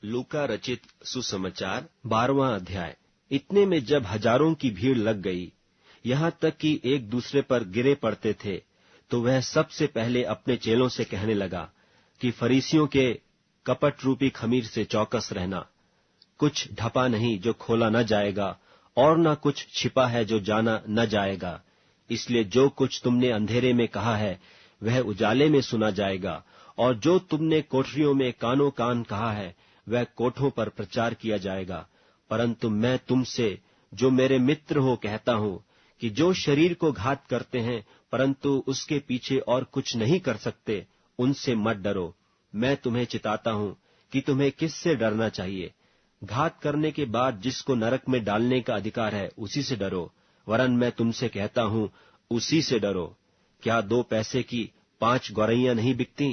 लूका रचित सुसमाचार 12वां अध्याय। इतने में जब हजारों की भीड़ लग गई, यहाँ तक कि एक दूसरे पर गिरे पड़ते थे, तो वह सबसे पहले अपने चेलों से कहने लगा कि फरीसियों के कपट रूपी खमीर से चौकस रहना। कुछ ढपा नहीं जो खोला न जाएगा, और न कुछ छिपा है जो जाना न जाएगा। इसलिए जो कुछ तुमने अंधेरे में कहा है वह उजाले में सुना जाएगा, और जो तुमने कोठरियों में कानो कान कहा है वह कोठों पर प्रचार किया जाएगा। परंतु मैं तुमसे जो मेरे मित्र हो कहता हूं कि जो शरीर को घात करते हैं परंतु उसके पीछे और कुछ नहीं कर सकते, उनसे मत डरो। मैं तुम्हें चिताता हूं कि तुम्हें किससे डरना चाहिए। घात करने के बाद जिसको नरक में डालने का अधिकार है उसी से डरो, वरन मैं तुमसे कहता हूं उसी से डरो। क्या 2 पैसे की 5 गौरैयां नहीं बिकती?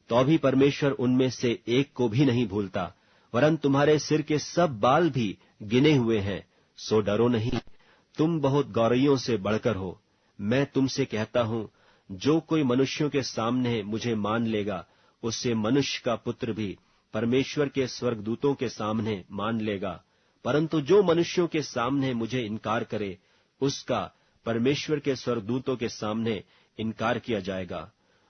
तो भी परमेश्वर उनमें से एक को भी नहीं भूलता। वरन तुम्हारे सिर के सब बाल भी गिने हुए हैं, सो डरो नहीं, तुम बहुत गौरैयों से बढ़कर हो। मैं तुमसे कहता हूं, जो कोई मनुष्यों के सामने मुझे मान लेगा, उससे मनुष्य का पुत्र भी परमेश्वर के स्वर्गदूतों के सामने मान लेगा। परंतु जो मनुष्यों के सामने मुझे इनकार करे, उसका परमेश्वर के स्वर्गदूतों के सामने इनकार किया जाएगा।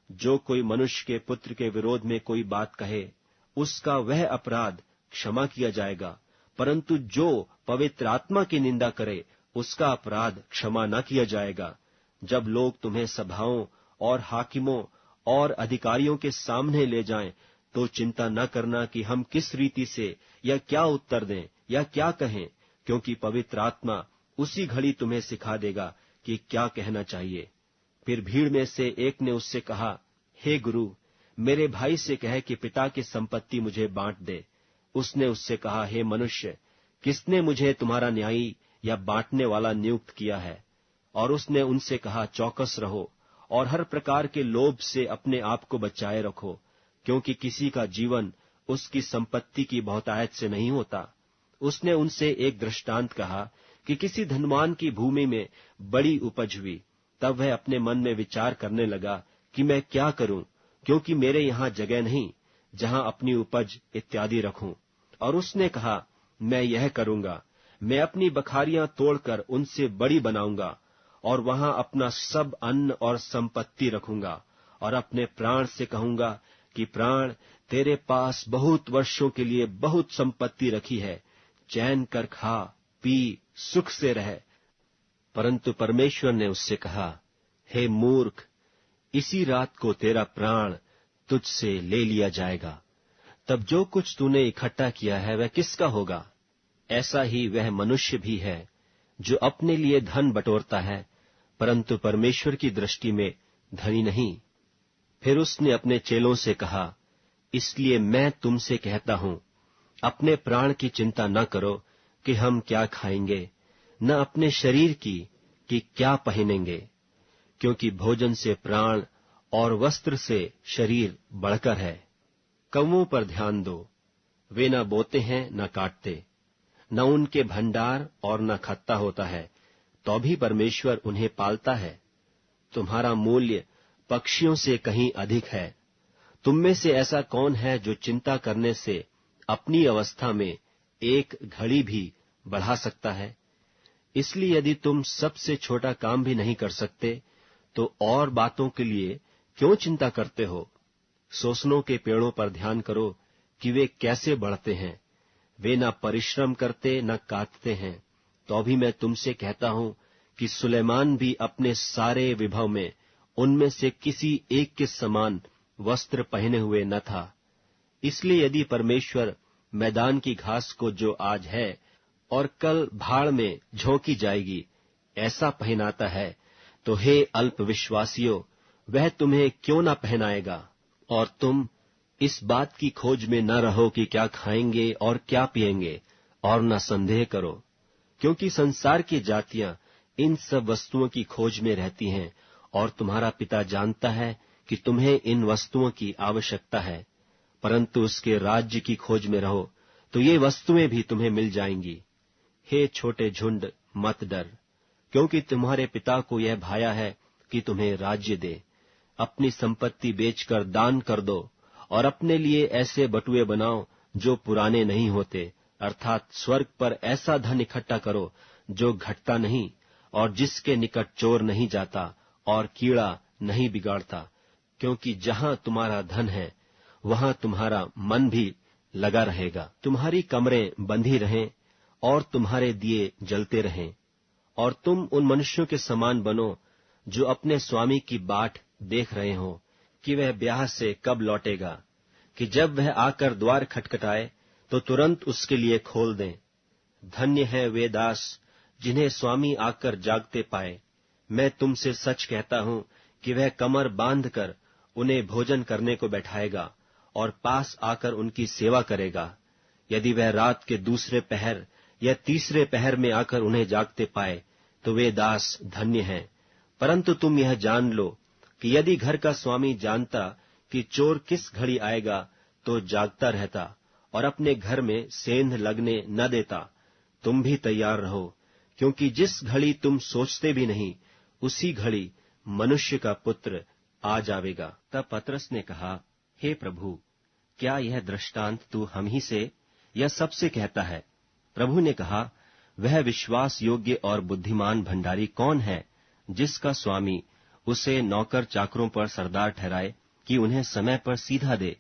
जो कोई मनुष्य के पुत्र के विरोध में कोई बात कहे, उसका वह अपराध क्षमा किया जाएगा, परंतु जो पवित्र आत्मा की निंदा करे, उसका अपराध क्षमा न किया जाएगा। जब लोग तुम्हें सभाओं और हाकिमों और अधिकारियों के सामने ले जाएं, तो चिंता न करना कि हम किस रीति से या क्या उत्तर दें या क्या कहें, क्योंकि पवित्र आत्मा उसी घड़ी तुम्हें सिखा देगा कि क्या कहना चाहिए। फिर भीड़ में से एक ने उससे कहा, हे गुरु, मेरे भाई से कह कि पिता की संपत्ति मुझे बांट दे। उसने उससे कहा, हे मनुष्य, किसने मुझे तुम्हारा न्यायी या बांटने वाला नियुक्त किया है? और उसने उनसे कहा, चौकस रहो और हर प्रकार के लोभ से अपने आप को बचाए रखो, क्योंकि किसी का जीवन उसकी संपत्ति की बहुतायत से नहीं होता। उसने उनसे एक दृष्टांत कहा कि किसी धनवान की भूमि में बड़ी उपज हुई। तब वह अपने मन में विचार करने लगा कि मैं क्या करूं, क्योंकि मेरे यहाँ जगह नहीं जहां अपनी उपज इत्यादि रखूं। और उसने कहा, मैं यह करूंगा, मैं अपनी बखारियां तोड़कर उनसे बड़ी बनाऊंगा और वहां अपना सब अन्न और संपत्ति रखूंगा, और अपने प्राण से कहूंगा कि प्राण, तेरे पास बहुत वर्षों के लिए बहुत संपत्ति रखी है, चैन कर खा पी सुख से रह। परंतु परमेश्वर ने उससे कहा, हे मूर्ख, इसी रात को तेरा प्राण तुझसे ले लिया जाएगा। तब जो कुछ तूने इकट्ठा किया है वह किसका होगा? ऐसा ही वह मनुष्य भी है जो अपने लिए धन बटोरता है, परंतु परमेश्वर की दृष्टि में धनी नहीं। फिर उसने अपने चेलों से कहा, इसलिए मैं तुमसे कहता हूं, अपने प्राण की चिंता न करो कि हम क्या खाएंगे, न अपने शरीर की कि क्या पहनेंगे, क्योंकि भोजन से प्राण और वस्त्र से शरीर बढ़कर है। कौवों पर ध्यान दो, वे न बोते हैं न काटते, न उनके भंडार और न खत्ता होता है, तो भी परमेश्वर उन्हें पालता है। तुम्हारा मूल्य पक्षियों से कहीं अधिक है। तुम में से ऐसा कौन है जो चिंता करने से अपनी अवस्था में एक घड़ी भी बढ़ा सकता है? इसलिए यदि तुम सबसे छोटा काम भी नहीं कर सकते, तो और बातों के लिए क्यों चिंता करते हो? सोसनों के पेड़ों पर ध्यान करो कि वे कैसे बढ़ते हैं। वे न परिश्रम करते न काटते हैं, तो भी मैं तुमसे कहता हूं कि सुलेमान भी अपने सारे विभव में उनमें से किसी एक के समान वस्त्र पहने हुए न था। इसलिए यदि परमेश्वर मैदान की घास को जो आज है और कल भाड़ में झोंकी जाएगी ऐसा पहनाता है, तो हे अल्पविश्वासियों, वह तुम्हें क्यों न पहनाएगा? और तुम इस बात की खोज में न रहो कि क्या खाएंगे और क्या पिएंगे, और न संदेह करो, क्योंकि संसार की जातियां इन सब वस्तुओं की खोज में रहती हैं, और तुम्हारा पिता जानता है कि तुम्हें इन वस्तुओं की आवश्यकता है। परंतु उसके राज्य की खोज में रहो, तो ये वस्तुएं भी तुम्हें मिल जाएंगी। हे छोटे झुंड, मत डर, क्योंकि तुम्हारे पिता को यह भाया है कि तुम्हें राज्य दे। अपनी संपत्ति बेचकर दान कर दो, और अपने लिए ऐसे बटुए बनाओ जो पुराने नहीं होते, अर्थात स्वर्ग पर ऐसा धन इकट्ठा करो जो घटता नहीं और जिसके निकट चोर नहीं जाता और कीड़ा नहीं बिगाड़ता, क्योंकि जहां तुम्हारा धन है वहां तुम्हारा मन भी लगा रहेगा। तुम्हारी कमरें बंधी रहें और तुम्हारे दिए जलते रहें, और तुम उन मनुष्यों के समान बनो जो अपने स्वामी की बाट देख रहे हो कि वह ब्याह से कब लौटेगा, कि जब वह आकर द्वार खटखटाए तो तुरंत उसके लिए खोल दें। धन्य है वे दास जिन्हें स्वामी आकर जागते पाए। मैं तुमसे सच कहता हूं कि वह कमर बांधकर उन्हें भोजन करने को बैठाएगा और पास आकर उनकी सेवा करेगा। यदि वह रात के दूसरे पहर या तीसरे पहर में आकर उन्हें जागते पाए तो वे दास धन्य हैं। परंतु तुम यह जान लो कि यदि घर का स्वामी जानता कि चोर किस घड़ी आएगा तो जागता रहता और अपने घर में सेंध लगने न देता। तुम भी तैयार रहो, क्योंकि जिस घड़ी तुम सोचते भी नहीं उसी घड़ी मनुष्य का पुत्र आ जावेगा। तब पतरस ने कहा, हे प्रभु, क्या यह दृष्टांत तू हम ही से या सबसे कहता है? प्रभु ने कहा, वह विश्वास योग्य और बुद्धिमान भंडारी कौन है जिसका स्वामी उसे नौकर चाकरों पर सरदार ठहराए कि उन्हें समय पर सीधा दे।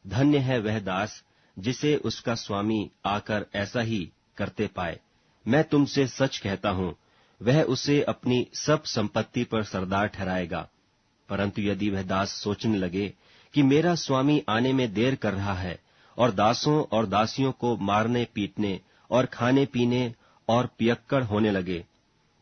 धन्य है वह दास जिसे उसका स्वामी आकर ऐसा ही करते पाए। मैं तुमसे सच कहता हूं, वह उसे अपनी सब संपत्ति पर सरदार ठहराएगा। परंतु यदि वह दास सोचने लगे कि मेरा स्वामी आने में देर कर रहा है और दासों और दासियों को मारने पीटने और खाने पीने और पियक्कड़ होने लगे,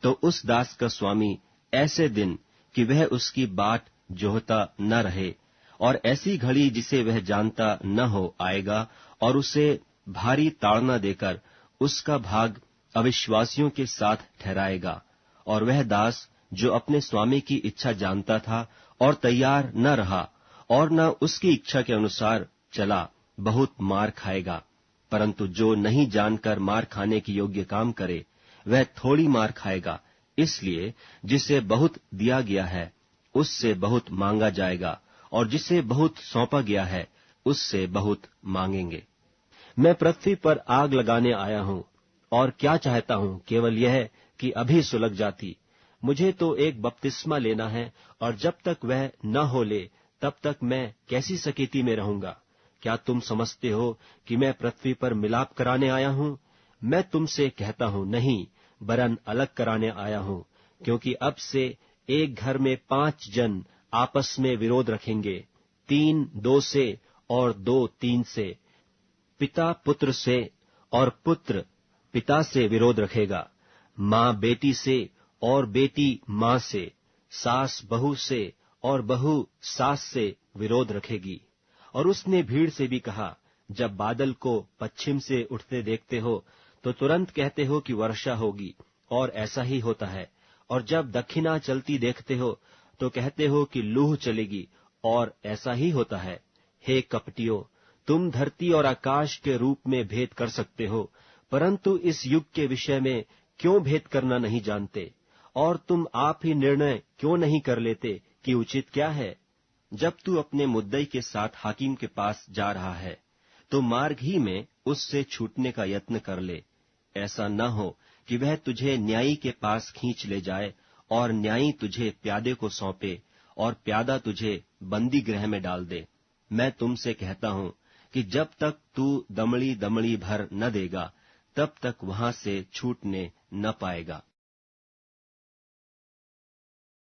तो उस दास का स्वामी ऐसे दिन कि वह उसकी बाट जोहता न रहे और ऐसी घड़ी जिसे वह जानता न हो आएगा और उसे भारी ताड़ना देकर उसका भाग अविश्वासियों के साथ ठहराएगा। और वह दास जो अपने स्वामी की इच्छा जानता था और तैयार न रहा और न उसकी इच्छा के अनुसार चला, बहुत मार खाएगा। परंतु जो नहीं जानकर मार खाने की योग्य काम करे वह थोड़ी मार खाएगा। इसलिए जिसे बहुत दिया गया है उससे बहुत मांगा जाएगा, और जिसे बहुत सौंपा गया है उससे बहुत मांगेंगे। मैं पृथ्वी पर आग लगाने आया हूं, और क्या चाहता हूं केवल यह कि अभी सुलग जाती। मुझे तो एक बपतिस्मा लेना है, और जब तक वह न हो ले तब तक मैं कैसी सकेती में रहूंगा। क्या तुम समझते हो कि मैं पृथ्वी पर मिलाप कराने आया हूं? मैं तुमसे कहता हूं नहीं, वरन अलग कराने आया हूं, क्योंकि अब से एक घर में 5 जन आपस में विरोध रखेंगे, 3 2 से और 2 3 से। पिता पुत्र से और पुत्र पिता से विरोध रखेगा, माँ बेटी से और बेटी माँ से, सास बहू से और बहू सास से विरोध रखेगी। और उसने भीड़ से भी कहा, जब बादल को पश्चिम से उठते देखते हो तो तुरंत कहते हो कि वर्षा होगी, और ऐसा ही होता है। और जब दक्षिणा चलती देखते हो तो कहते हो कि लूह चलेगी, और ऐसा ही होता है। हे कपटियों, तुम धरती और आकाश के रूप में भेद कर सकते हो, परंतु इस युग के विषय में क्यों भेद करना नहीं जानते? और तुम आप ही निर्णय क्यों नहीं कर लेते कि उचित क्या है? जब तू अपने मुद्दई के साथ हाकिम के पास जा रहा है तो मार्ग ही में उससे छूटने का यत्न कर ले। ऐसा न हो कि वह तुझे न्यायी के पास खींच ले जाए और न्यायी तुझे प्यादे को सौंपे और प्यादा तुझे बंदी गृह में डाल दे। मैं तुमसे कहता हूं कि जब तक तू दमड़ी दमड़ी भर न देगा तब तक वहां से छूटने न पाएगा।